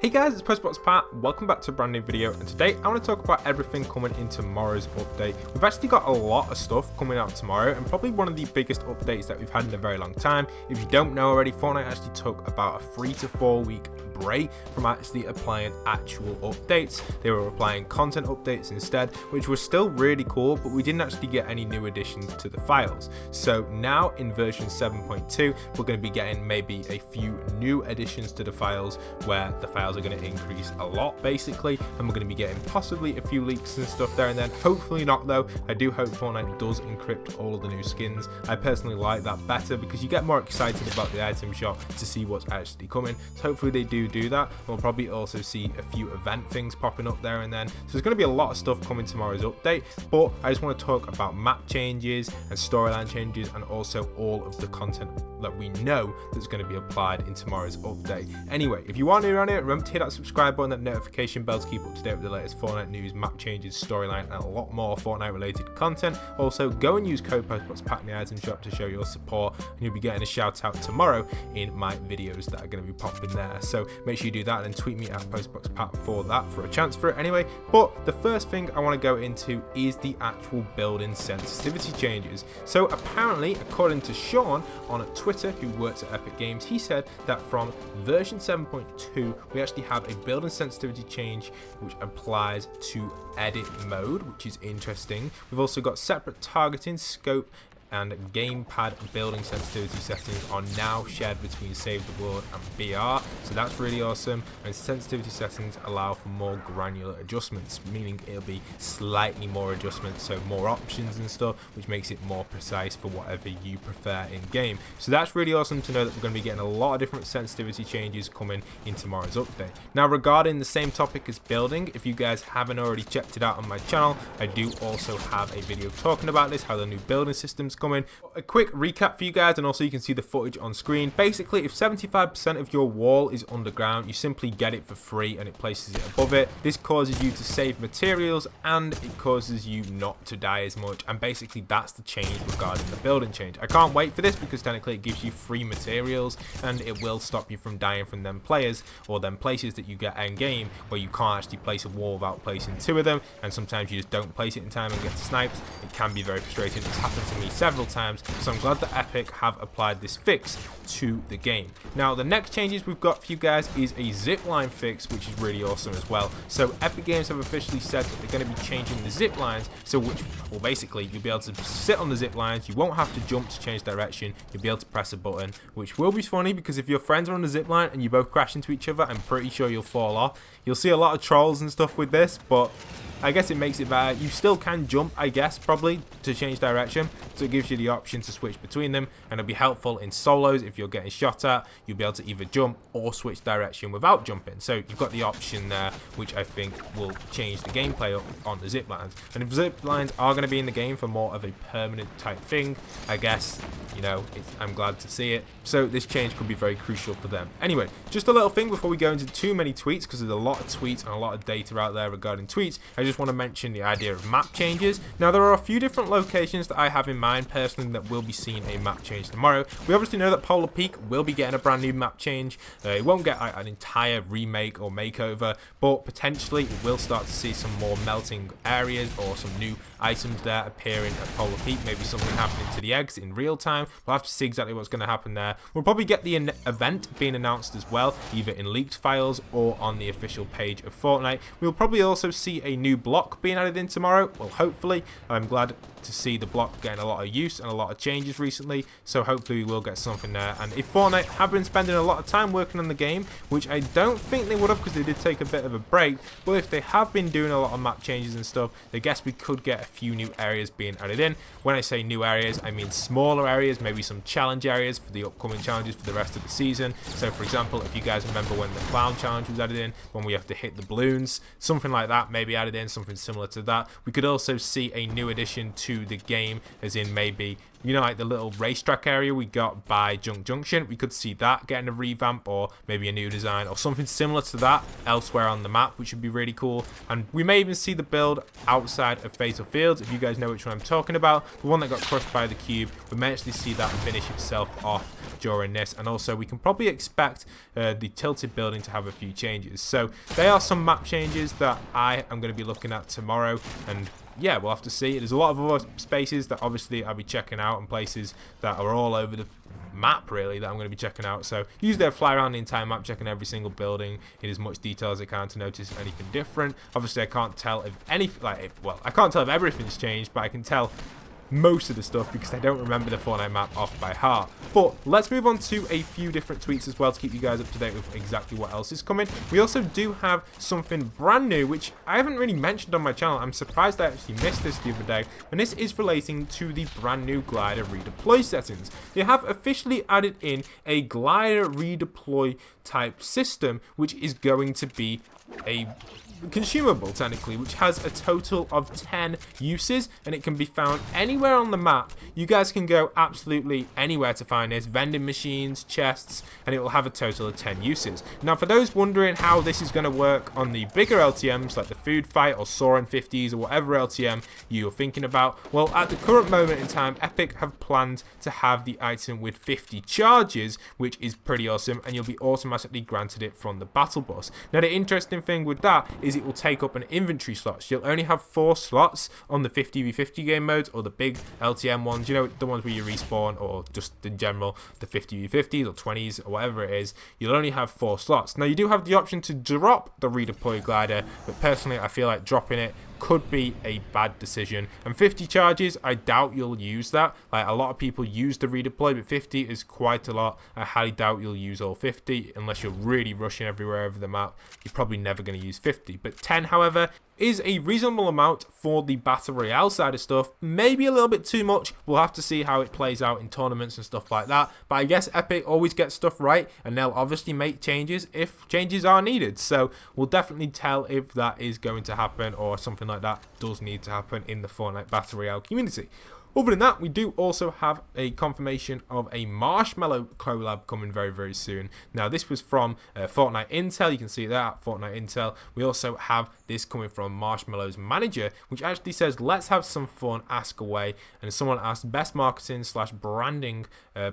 Hey guys, it's postboxpat. Welcome back to a brand new video, and today I want to talk about everything coming in tomorrow's update. We've actually got a lot of stuff coming out tomorrow, and probably one of the biggest updates that we've had in a very long time. If you don't know already, Fortnite actually took about a 3 to 4 week break from actually applying actual updates. They were applying content updates instead, which was still really cool, but we didn't actually get any new additions to the files. So now in version 7.2, we're going to be getting maybe a few new additions to the files, where the files are going to increase a lot basically, and we're going to be getting possibly a few leaks and stuff there and then. Hopefully not though. I do hope Fortnite does encrypt all of the new skins. I personally like that better because you get more excited about the item shop to see what's actually coming. So hopefully they do that. We'll probably also see a few event things popping up there and then. So there's going to be a lot of stuff coming tomorrow's update, but I just want to talk about map changes and storyline changes, and also all of the content that we know that's going to be applied in tomorrow's update. Anyway, if you are new around here, remember to hit that subscribe button, that notification bell to keep up to date with the latest Fortnite news, map changes, storyline, and a lot more Fortnite related content. Also, go and use code postboxpat in the item shop to show your support, and you'll be getting a shout out tomorrow in my videos that are going to be popping there. So make sure you do that and tweet me at postboxpat for that, for a chance for it anyway. But the first thing I want to go into is the actual building sensitivity changes. So apparently, according to Sean on Twitter, who works at Epic Games, he said that from version 7.2 we actually have a building sensitivity change which applies to edit mode, which is interesting. We've also got separate targeting, scope, and gamepad building sensitivity settings are now shared between Save the World and BR, so that's really awesome. And sensitivity settings allow for more granular adjustments, meaning it'll be slightly more adjustments, so more options and stuff, which makes it more precise for whatever you prefer in game. So that's really awesome to know that we're going to be getting a lot of different sensitivity changes coming in tomorrow's update. Now, regarding the same topic as building, if you guys haven't already checked it out on my channel, I do also have a video talking about this, how the new building systems coming. A quick recap for you guys, and also you can see the footage on screen. Basically, if 75% of your wall is underground, you simply get it for free and it places it above it. This causes you to save materials and it causes you not to die as much, and basically that's the change regarding the building change. I can't wait for this because technically it gives you free materials and it will stop you from dying from them players or them places that you get end game where you can't actually place a wall without placing 2 of them, and sometimes you just don't place it in time and get sniped. It can be very frustrating. It's happened to me several times, so I'm glad that Epic have applied this fix to the game. Now, the next changes we've got for you guys is a zipline fix, which is really awesome as well. So Epic Games have officially said that they're going to be changing the zip lines, so basically you'll be able to sit on the zip lines, you won't have to jump to change direction, you'll be able to press a button, which will be funny because if your friends are on the zip line and you both crash into each other, I'm pretty sure you'll fall off. You'll see a lot of trolls and stuff with this, but I guess it makes it better. You still can jump, I guess, probably, to change direction, so it gives you the option to switch between them, and it'll be helpful in solos. If you're getting shot at, you'll be able to either jump or switch direction without jumping, so you've got the option there, which I think will change the gameplay up on the zip lines. And if zip lines are going to be in the game for more of a permanent type thing, I guess, you know, I'm glad to see it, so this change could be very crucial for them. Anyway, just a little thing before we go into too many tweets, because there's a lot of tweets and a lot of data out there regarding tweets. I just want to mention the idea of map changes. Now, there are a few different locations that I have in mind personally that will be seeing a map change tomorrow. We obviously know that Polar Peak will be getting a brand new map change. It won't get an entire remake or makeover, but potentially it will start to see some more melting areas or some new items there appearing at Polar Peak. Maybe something happening to the eggs in real time. We'll have to see exactly what's going to happen there. We'll probably get the event being announced as well, either in leaked files or on the official page of Fortnite. We'll probably also see a new block being added in tomorrow. Well, hopefully. I'm glad to see the block getting a lot of use and a lot of changes recently, so hopefully we will get something there. And if Fortnite have been spending a lot of time working on the game, which I don't think they would have because they did take a bit of a break, but if they have been doing a lot of map changes and stuff, I guess we could get a few new areas being added in. When I say new areas, I mean smaller areas, maybe some challenge areas for the upcoming challenges for the rest of the season. So for example, if you guys remember when the clown challenge was added in, when we have to hit the balloons, something like that maybe added in, something similar to that. We could also see a new addition to the game, as in maybe you know, like the little racetrack area we got by Junk Junction. We could see that getting a revamp, or maybe a new design or something similar to that elsewhere on the map, which would be really cool. And we may even see the build outside of Fatal Fields. If you guys know which one I'm talking about, the one that got crushed by the cube, we may actually see that finish itself off during this. And also we can probably expect the tilted building to have a few changes. So there are some map changes that I am going to be looking at tomorrow, and yeah, we'll have to see. There's a lot of other spaces that obviously I'll be checking out, and places that are all over the map really that I'm going to be checking out. So usually I fly around the entire map, checking every single building in as much detail as I can to notice anything different. Obviously I can't tell if I can't tell if everything's changed, but I can tell most of the stuff because I don't remember the Fortnite map off by heart. But let's move on to a few different tweets as well to keep you guys up to date with exactly what else is coming. We also do have something brand new which I haven't really mentioned on my channel. I'm surprised I actually missed this the other day, and this is relating to the brand new glider redeploy settings. They have officially added in a glider redeploy type system, which is going to be a consumable technically, which has a total of 10 uses, and it can be found anywhere on the map. You guys can go absolutely anywhere to find this, vending machines, chests, and it will have a total of 10 uses. Now for those wondering how this is going to work on the bigger LTMs like the food fight or Soaring 50s or whatever LTM you're thinking about, well, at the current moment in time, Epic have planned to have the item with 50 charges, which is pretty awesome, and you'll be automatically granted it from the battle bus. Now the interesting thing with that is it will take up an inventory slot. So you'll only have 4 slots on the 50v50 game modes, or the big LTM ones, you know, the ones where you respawn, or just in general the 50v50s or 20s or whatever it is. You'll only have 4 slots. Now you do have the option to drop the redeploy glider, but personally I feel like dropping it could be a bad decision. And 50 charges, I doubt you'll use that. Like, a lot of people use the redeploy, but 50 is quite a lot. I highly doubt you'll use all 50 unless you're really rushing everywhere over the map. You're probably never going to use 50. But 10, however, is a reasonable amount for the Battle Royale side of stuff. Maybe a little bit too much. We'll have to see how it plays out in tournaments and stuff like that. But I guess Epic always gets stuff right, and they'll obviously make changes if changes are needed. So we'll definitely tell if that is going to happen, or something like that does need to happen in the Fortnite Battle Royale community. Other than that, we do also have a confirmation of a Marshmallow collab coming very, very soon. Now, this was from Fortnite Intel. You can see that at Fortnite Intel. We also have this coming from Marshmallow's manager, which actually says, let's have some fun, ask away. And someone asked, best marketing / branding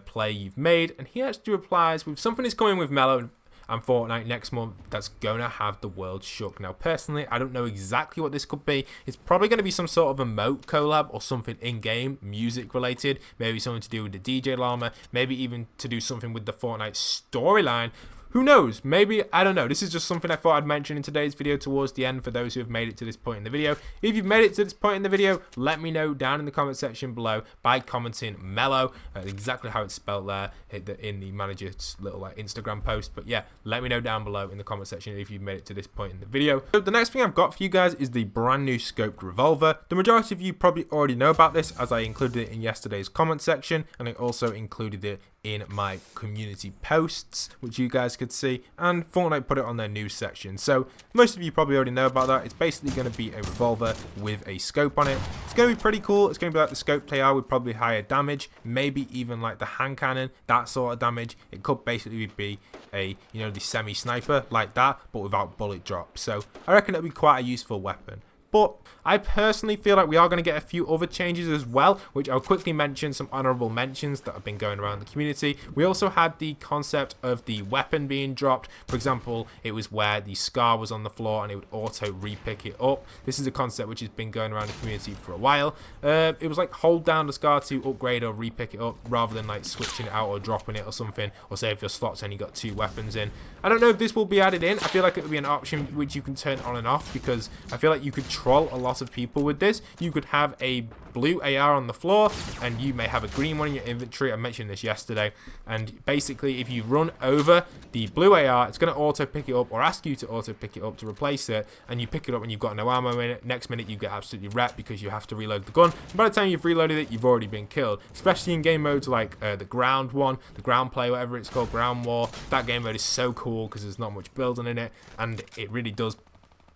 play you've made. And he actually replies with something is coming with Mellow and Fortnite next month that's gonna have the world shook. Now personally, I don't know exactly what this could be. It's probably gonna be some sort of emote collab or something in-game, music related, maybe something to do with the DJ llama, maybe even to do something with the Fortnite storyline. Who knows? Maybe, I don't know. This is just something I thought I'd mention in today's video towards the end for those who have made it to this point in the video. If you've made it to this point in the video, let me know down in the comment section below by commenting Mellow, exactly how it's spelled there in the manager's little Instagram post. But yeah, let me know down below in the comment section if you've made it to this point in the video. So the next thing I've got for you guys is the brand new scoped revolver. The majority of you probably already know about this, as I included it in yesterday's comment section, and I also included it in my community posts, which you guys could see, and Fortnite put it on their news section. So most of you probably already know about that. It's basically going to be a revolver with a scope on it. It's going to be pretty cool. It's going to be like the scope AR with probably higher damage, maybe even like the hand cannon, that sort of damage. It could basically be a, you know, the semi-sniper like that, but without bullet drop. So I reckon it'll be quite a useful weapon. But I personally feel like we are going to get a few other changes as well, which I'll quickly mention, some honorable mentions that have been going around the community. We also had the concept of the weapon being dropped. For example, it was where the scar was on the floor and it would auto re-pick it up. This is a concept which has been going around the community for a while. It was like hold down the scar to upgrade or re-pick it up, rather than like switching it out or dropping it or something, or say if your slot's only got 2 weapons in. I don't know if this will be added in. I feel like it would be an option which you can turn on and off, because I feel like you could troll a lot of people with this. You could have a blue AR on the floor and you may have a green one in your inventory. I mentioned this yesterday, and basically if you run over the blue AR, it's going to auto pick it up or ask you to auto pick it up to replace it, and you pick it up and you've got no ammo in it. Next minute you get absolutely wrecked because you have to reload the gun, and by the time you've reloaded it, you've already been killed. Especially in game modes like the ground one, the ground play, whatever it's called, ground war. That game mode is so cool because there's not much building in it, and it really does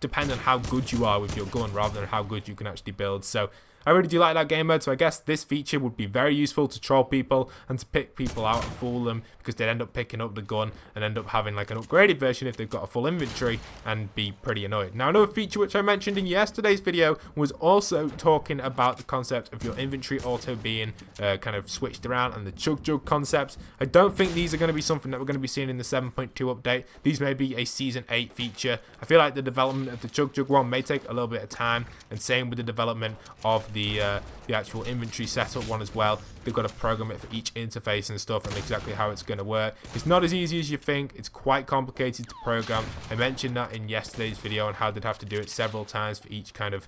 depend on how good you are with your gun rather than how good you can actually build. So I really do like that game mode, so I guess this feature would be very useful to troll people and to pick people out and fool them, because they'd end up picking up the gun and end up having like an upgraded version if they've got a full inventory and be pretty annoyed. Now, another feature which I mentioned in yesterday's video was also talking about the concept of your inventory auto being kind of switched around, and the chug jug concepts. I don't think these are going to be something that we're going to be seeing in the 7.2 update. These may be a season 8 feature. I feel like the development of the chug jug one may take a little bit of time, and same with the development of the actual inventory setup one as well. They've got to program it for each interface and stuff, and exactly how it's going to work. It's not as easy as you think. It's quite complicated to program. I mentioned that in yesterday's video on how they'd have to do it several times for each kind of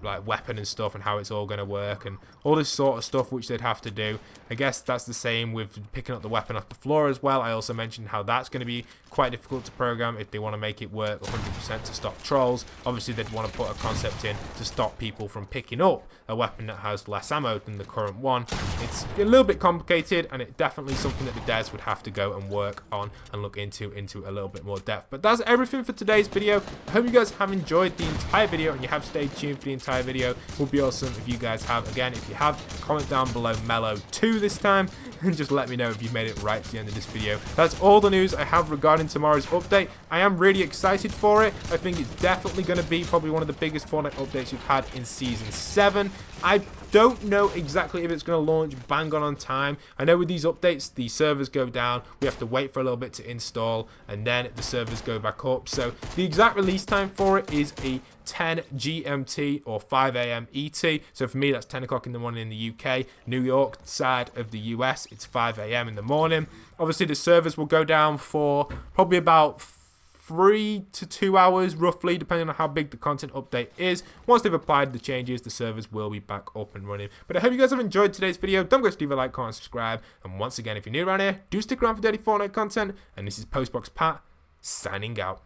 like weapon and stuff, and how it's all going to work and all this sort of stuff which they'd have to do. I guess that's the same with picking up the weapon off the floor as well. I also mentioned how that's going to be quite difficult to program if they want to make it work 100% to stop trolls. Obviously they'd want to put a concept in to stop people from picking up a weapon that has less ammo than the current one. It's a little bit complicated, and it's definitely something that the devs would have to go and work on and look into a little bit more depth. But that's everything for today's video. I hope you guys have enjoyed the entire video and you have stayed tuned for the entire video. It would be awesome if you guys have. Again, if you have, comment down below Mellow 2 this time, and just let me know if you've made it right to the end of this video. That's all the news I have regarding tomorrow's update. I am really excited for it. I think it's definitely going to be probably one of the biggest Fortnite updates we've had in Season 7. I don't know exactly if it's going to launch bang on time. I know with these updates, the servers go down. We have to wait for a little bit to install, and then the servers go back up. So the exact release time for it is a 10 GMT or 5 AM ET. So for me, that's 10 o'clock in the morning in the UK. New York side of the US, it's 5 AM in the morning. Obviously, the servers will go down for probably about 3 to 2 hours roughly, depending on how big the content update is. Once they've applied the changes, the servers will be back up and running. But I hope you guys have enjoyed today's video. Don't forget to leave a like, comment, subscribe, and once again, if you're new around here, do stick around for daily Fortnite content. And this is postboxpat signing out.